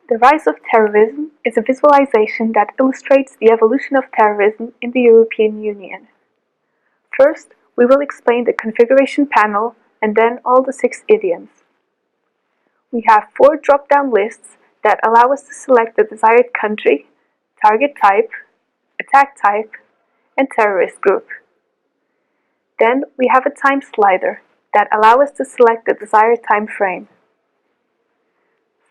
The Rise of Terrorism is a visualization that illustrates the evolution of terrorism in the European Union. First, we will explain the configuration panel and then all the 6 idioms. We have 4 drop-down lists that allow us to select the desired country, target type, attack type, and terrorist group. Then we have a time slider that allows us to select the desired time frame.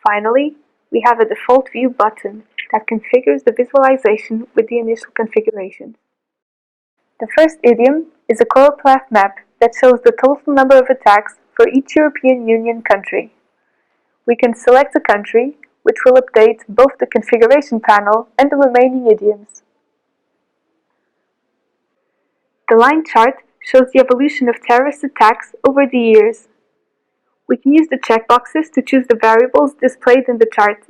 Finally, we have a default view button that configures the visualization with the initial configuration. The first idiom is a choropleth map that shows the total number of attacks for each European Union country. We can select a country, which will update both the configuration panel and the remaining idioms. The line chart shows the evolution of terrorist attacks over the years. We can use the checkboxes to choose the variables displayed in the chart.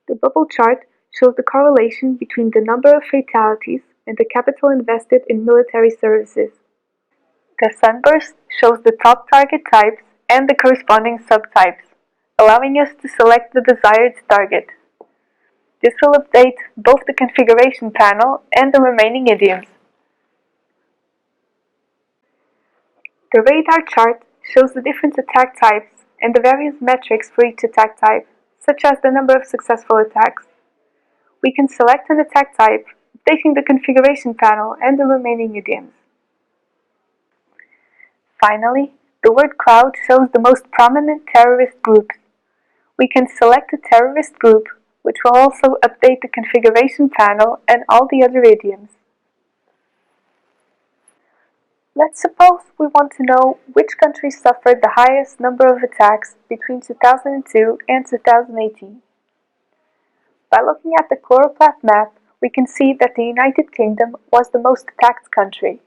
The bubble chart shows the correlation between the number of fatalities and the capital invested in military services. The sunburst shows the top target types and the corresponding subtypes, allowing us to select the desired target. This will update both the configuration panel and the remaining idioms. The radar chart shows the different attack types and the various metrics for each attack type, such as the number of successful attacks. We can select an attack type, updating the configuration panel and the remaining idioms. Finally, the word cloud shows the most prominent terrorist groups. We can select a terrorist group, which will also update the configuration panel and all the other idioms. Let's suppose we want to know which country suffered the highest number of attacks between 2002 and 2018. By looking at the choropleth map, we can see that the United Kingdom was the most attacked country.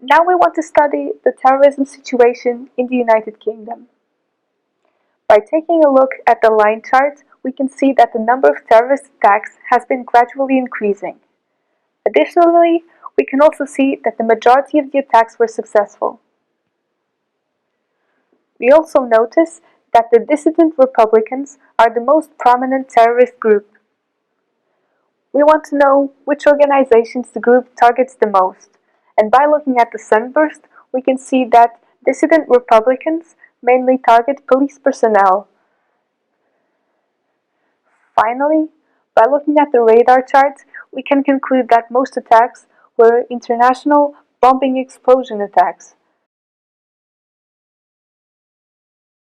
Now we want to study the terrorism situation in the United Kingdom. By taking a look at the line chart, we can see that the number of terrorist attacks has been gradually increasing. Additionally, we can also see that the majority of the attacks were successful. We also notice that the dissident Republicans are the most prominent terrorist group. We want to know which organizations the group targets the most, and by looking at the sunburst, we can see that dissident Republicans mainly target police personnel. Finally, by looking at the radar chart, we can conclude that most attacks were international bombing explosion attacks.